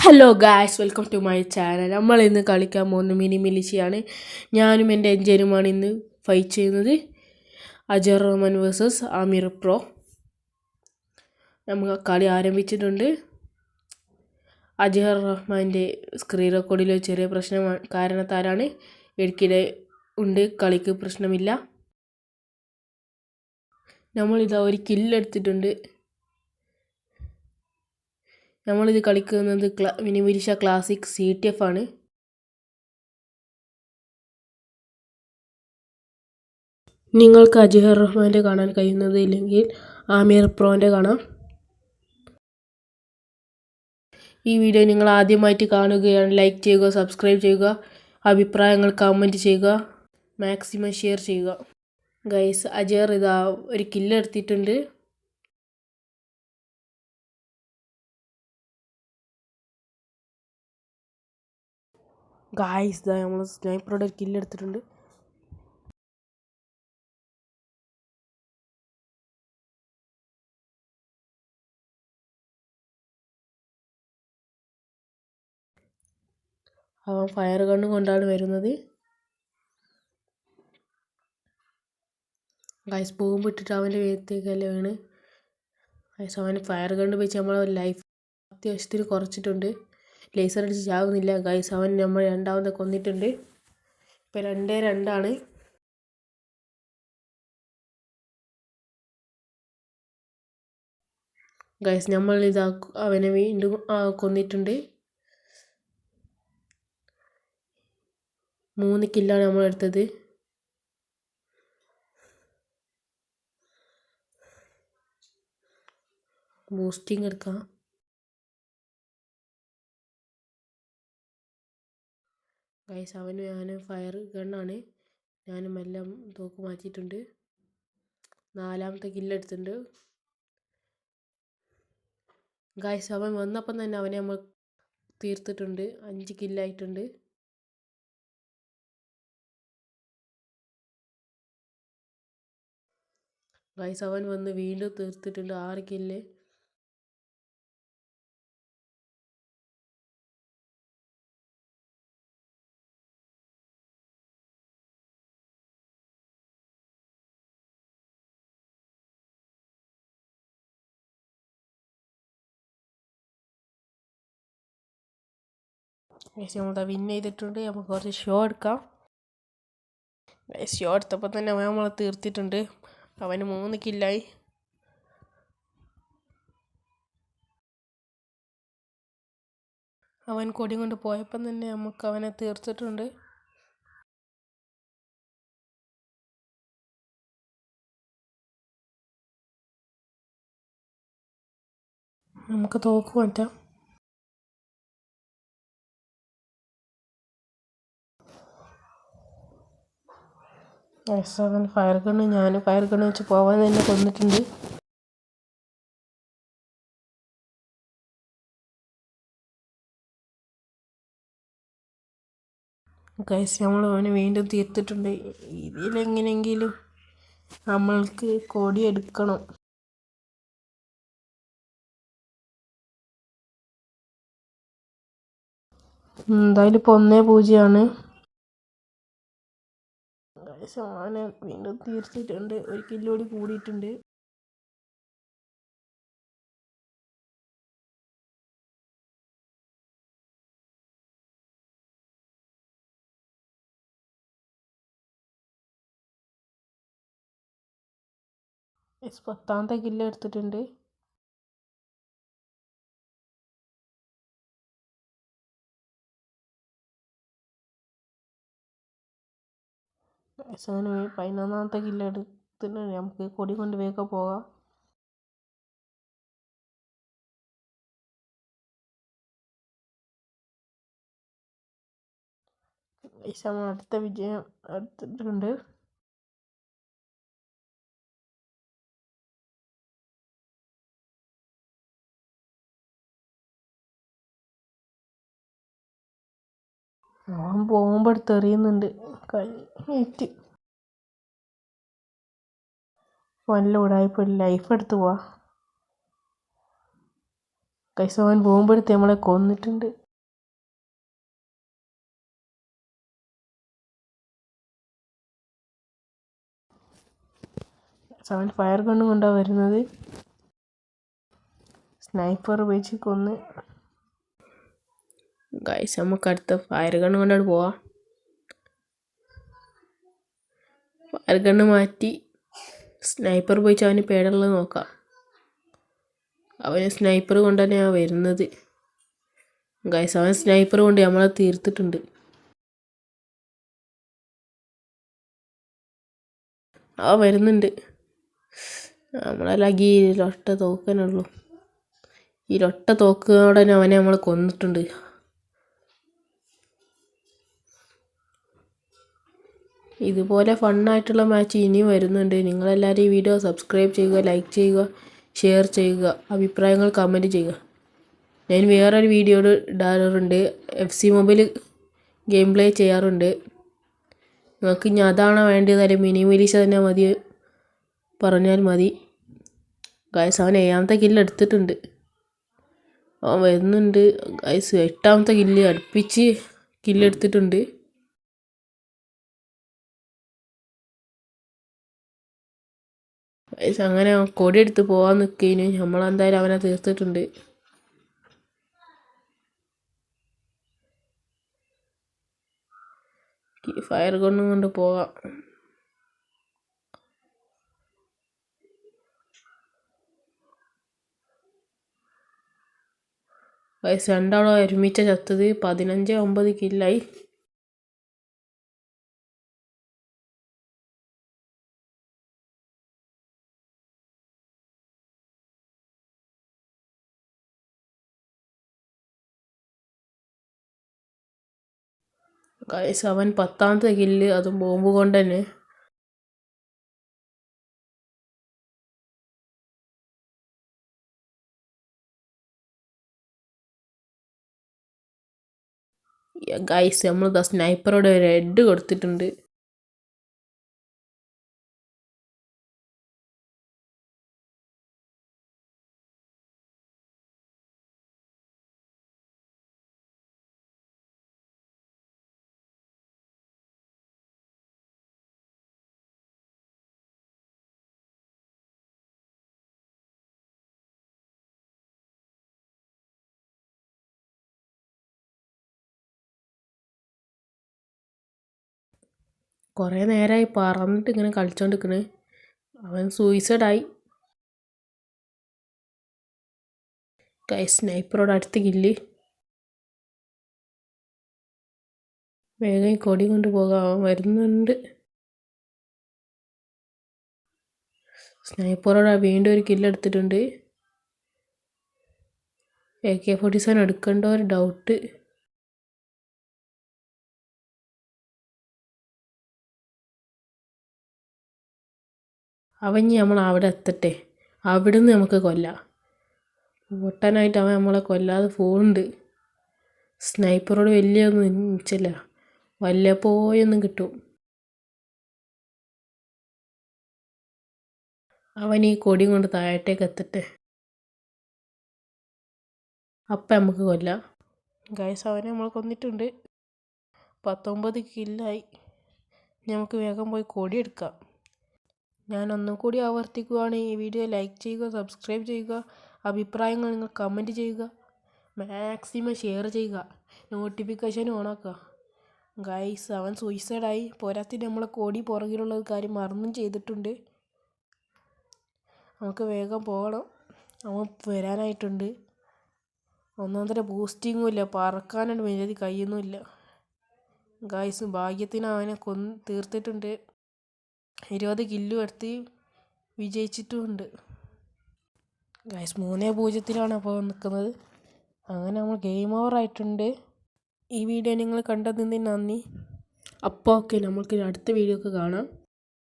Hello guys, welcome to my channel. നമ്മൾ ഇന്ന് കളിക്കാൻ പോകുന്ന മിനി മിലിഷിയാണ്. ഞാനും എൻ്റെ എഞ്ചനുമാണ് ഇന്ന് ഫൈറ്റ് ചെയ്യുന്നത്. അജർ റഹ്മാൻ വേഴ്സസ് ആമിർ പ്രോ. നമുക്ക് കളി ആരംഭിച്ചിട്ടുണ്ട്. അജർ റഹ്മാൻ്റെ സ്ക്രീൻ റെക്കോർഡിൽ ചെറിയ പ്രശ്നം കാരണത്താലാണ് ഇടയ്ക്കിടെ ഉണ്ട്. കളിക്ക് പ്രശ്നമില്ല. നമ്മളിതാ ഒരു കില്ലെടുത്തിട്ടുണ്ട്. നമ്മളിത് കളിക്കുന്നത് മിനി മിലിഷ ക്ലാസിക് CTF ആണ്. നിങ്ങൾക്ക് അജഹർ റഹ്മാൻ്റെ കാണാൻ കഴിയുന്നത് ഇല്ലെങ്കിൽ ആമിർ പ്രോൻ്റെ കാണാം. ഈ വീഡിയോ നിങ്ങൾ ആദ്യമായിട്ട് കാണുകയാണ്, ലൈക്ക് ചെയ്യുക, സബ്സ്ക്രൈബ് ചെയ്യുക, അഭിപ്രായങ്ങൾ കമൻറ്റ് ചെയ്യുക, മാക്സിമം ഷെയർ ചെയ്യുക. ഗൈസ്, അജർ ഇതാ ഒരു കില്ലെടുത്തിട്ടുണ്ട്. ഗൈസ്, ഇതാ നമ്മൾ സ്നൈപ്പറുടെ ഒരു കില്ലെടുത്തിട്ടുണ്ട്. അവൻ ഫയർ ഗണ്ണ് കൊണ്ടാണ് വരുന്നത്. ഗൈസ്, ബോംബ് ഇട്ടിട്ട് അവൻ്റെ വേഗത്തേക്കല്ലേ വീണ്. ഗൈസ്, അവന് ഫയർ ഗണ്ണ് വെച്ച് നമ്മളെ ലൈഫ് അത്യാവശ്യത്തിന് കുറച്ചിട്ടുണ്ട്. ലേസർ അടിച്ച് ചാവുന്നില്ല. ഗൈസ്, അവൻ നമ്മൾ രണ്ടാമത്തെ കൊന്നിട്ടുണ്ട്. ഇപ്പം 2-2 ഗൈസ്, നമ്മൾ ഇതാ അവനെ വീണ്ടും കൊന്നിട്ടുണ്ട്. 3 കില്ലാണ് നമ്മൾ എടുത്തത്. ബൂസ്റ്റിംഗ് എടുക്കാം. ഗൈസ്, ഞാൻ ഫയർ ഗണ്ണാണ്. ഞാനും എല്ലാം തോക്ക് മാറ്റിയിട്ടുണ്ട്. 4ാമത്തെ കില്ലെടുത്തിട്ടുണ്ട്. ഗൈസ്, അവൻ വന്നപ്പം തന്നെ അവനെ നമ്മൾ തീർത്തിട്ടുണ്ട്. 5 കില്ലായിട്ടുണ്ട്. ഗൈസ്, അവൻ വന്ന് വീണ്ടും തീർത്തിട്ടുണ്ട്. 6 കില്ല്. ഗൈസ്, നമ്മൾ വിൻ ചെയ്തിട്ടുണ്ട്. നമുക്ക് കുറച്ച് ഷോ എടുക്കാം. ഗൈസ്, ഷോ എടുത്തപ്പോൾ തന്നെ അവൻ നമ്മളെ തീർത്തിട്ടുണ്ട്. അവന് 3 കില്ലായി. അവൻ കൊടി കൊണ്ട് പോയപ്പം തന്നെ നമുക്ക് അവനെ തീർത്തിട്ടുണ്ട്. നമുക്ക് തോക്ക് മാറ്റാം. ഗൈസ്, അവൻ ഫയർ ഗണ്ണ്, ഞാൻ ഫയർ ഗണ്ണ് വെച്ച് പോവാൻ തന്നെ കൊന്നിട്ടുണ്ട്. ഗൈസ്, നമ്മൾ അവനെ വീണ്ടും തീർത്തിട്ടുണ്ട്. ഇതിലെങ്ങനെയെങ്കിലും നമ്മൾക്ക് കൊടി എടുക്കണം. എന്തായാലും ഇപ്പോൾ 1-0. ഗൈസ്, അവനെ വീണ്ടും തീർത്തിട്ടുണ്ട്. 1 കില്ലോടി കൂടിയിട്ടുണ്ട്. ഗൈസ്, 10ാമത്തെ കില്ല് എടുത്തിട്ടുണ്ട്. ഗൈസ്, അങ്ങനെ 11ാമത്തെ കില്ല് എടുത്തിട്ടുണ്ട്. നമുക്ക് കൊടി കൊണ്ട് വേഗം പോകാം. ഗൈസ്, നമ്മൾ അടുത്ത വിജയം എടുത്തിട്ടുണ്ട്. അവൻ ബോംബെടുത്ത് എറിയുന്നുണ്ട്. കഴിഞ്ഞിട്ട് വല്ല ഉടായിപ്പോൾ ലൈഫ് എടുത്ത് പോവാ. ഗൈസ് അവൻ പോകുമ്പോഴത്തെ നമ്മളെ കൊന്നിട്ടുണ്ട്. അവൻ ഫയർ ഗണ്ണും കൊണ്ടാണ് വരുന്നത്. സ്നൈപ്പർ വെച്ച് കൊന്ന്. ഗൈസ് നമുക്ക് അടുത്ത ഫയർ ഗണ്ണ് കൊണ്ടാണ് പോവാം. ഫയർ ഗണ്ണ് മാറ്റി സ്നൈപ്പർ പോയിച്ച് അവന് പേടുള്ളത് നോക്കാം. അവന് സ്നൈപ്പർ കൊണ്ട് തന്നെയാണ് വരുന്നത്. ഗൈസ് അവൻ സ്നൈപ്പർ കൊണ്ട് നമ്മളെ തീർത്തിട്ടുണ്ട്. അവൻ വരുന്നുണ്ട്. നമ്മളെല്ലാം ഈ ഒറ്റ തോക്കനുള്ളൂ. ഈ ഒറ്റ തോക്കോടെ തന്നെ അവനെ നമ്മൾ കൊന്നിട്ടുണ്ട്. ഇതുപോലെ ഫണ്ണായിട്ടുള്ള മാച്ച് ഇനിയും വരുന്നുണ്ട്. നിങ്ങളെല്ലാവരും ഈ വീഡിയോ സബ്സ്ക്രൈബ് ചെയ്യുക, ലൈക്ക് ചെയ്യുക, ഷെയർ ചെയ്യുക, അഭിപ്രായങ്ങൾ കമൻറ്റ് ചെയ്യുക. ഞാൻ വേറൊരു വീഡിയോ ഇടാറുണ്ട്. FC മൊബൈൽ ഗെയിം പ്ലേ ചെയ്യാറുണ്ട്. നിങ്ങൾക്ക് ഇനി അതാണോ വേണ്ടത് അല്ലെങ്കിൽ മിനിമിലീഷ തന്നെ മതി പറഞ്ഞാൽ മതി. ഗൈസ് അവൻ 7ാമത്തെ കില്ല് എടുത്തിട്ടുണ്ട്. അവൻ വരുന്നുണ്ട്. ഗൈസ് 8ാമത്തെ കില്ല് അടുപ്പിച്ച് കില്ലെടുത്തിട്ടുണ്ട്. ഗൈസ് അങ്ങനെ കൊടിയെടുത്ത് പോകാൻ നിൽക്കുന്നതിന് നമ്മളെന്തായാലും അവനെ തീർത്തിട്ടുണ്ട്. ഫയർ ഗണ്ണും കൊണ്ട് പോകാം. ഗൈസ് രണ്ടാളും ഒരുമിച്ച ചത്തത്. 15-9 കില്ലായി. ഗൈസ് അവൻ 10ാമത്തെ കില്ല്, അതും ബോംബ് കൊണ്ട് തന്നെ. ഗൈസ് നമ്മൾ സ്നൈപ്പറോട് ഒരു ഹെഡ് കൊടുത്തിട്ടുണ്ട്. കുറേ നേരമായി പറന്നിട്ട് ഇങ്ങനെ കളിച്ചോണ്ടിരിക്കണ്. അവൻ സൂയിസൈഡായി. ഗൈസ് സ്നൈപ്പറോട് അടുത്ത കില്ല്. വേഗം ഈ കൊടി കൊണ്ട് പോകാം. അവൻ വരുന്നുണ്ട്. സ്നൈപ്പറോട് വീണ്ടും ഒരു കില്ലെടുത്തിട്ടുണ്ട്. AK-47 എടുക്കേണ്ട ഒരു ഡൗട്ട്. അവൻ നമ്മൾ അവിടെ എത്തട്ടെ, അവിടുന്ന് നമുക്ക് കൊല്ലാം. പൊട്ടനായിട്ട് അവൻ നമ്മളെ കൊല്ലാതെ പോകുന്നുണ്ട്. സ്നൈപ്പറോട് വലിയൊന്നും നിശ്ചയില്ല, വല്ലപ്പോയൊന്നും കിട്ടും. അവൻ ഈ കൊടി കൊണ്ട് താഴത്തേക്ക് എത്തട്ടെ, അപ്പം നമുക്ക് കൊല്ലാം. ഗൈസ് അവനെ നമ്മൾ കൊന്നിട്ടുണ്ട്. 19 കില്ലായി. നമുക്ക് വേഗം പോയി കൊടി എടുക്കാം. ഞാൻ ഒന്നും കൂടി ആവർത്തിക്കുകയാണ്, ഈ വീഡിയോ ലൈക്ക് ചെയ്യുക, സബ്സ്ക്രൈബ് ചെയ്യുക, അഭിപ്രായങ്ങൾ നിങ്ങൾ കമൻറ്റ് ചെയ്യുക, മാക്സിമം ഷെയർ ചെയ്യുക, നോട്ടിഫിക്കേഷൻ ഓണാക്കുക. ഗൈസ് അവൻ സൂയിസൈഡായി. പോരാത്തിന് നമ്മളെ കൊടി പുറകിലുള്ള കാര്യം മറന്നും ചെയ്തിട്ടുണ്ട്. നമുക്ക് വേഗം പോകണം. അവൻ വരാനായിട്ടുണ്ട്. ഒന്നാന്തര ബൂസ്റ്റിങ്ങും ഇല്ല, പറക്കാനായിട്ട് മര്യാദ കഴിയുന്നുമില്ല. ഗൈസ് ഭാഗ്യത്തിന് അവനെ തീർത്തിട്ടുണ്ട്. 20 കില്ലും എടുത്ത് വിജയിച്ചിട്ടുമുണ്ട്. ഗൈസ് 3-0 അപ്പോൾ നിൽക്കുന്നത്. അങ്ങനെ നമ്മൾ ഗെയിം ഓവർ ആയിട്ടുണ്ട്. ഈ വീഡിയോ നിങ്ങൾ കണ്ടതിന് നന്ദി. അപ്പോൾ ഓക്കെ, നമുക്ക് അടുത്ത വീഡിയോ ഒക്കെ കാണാം.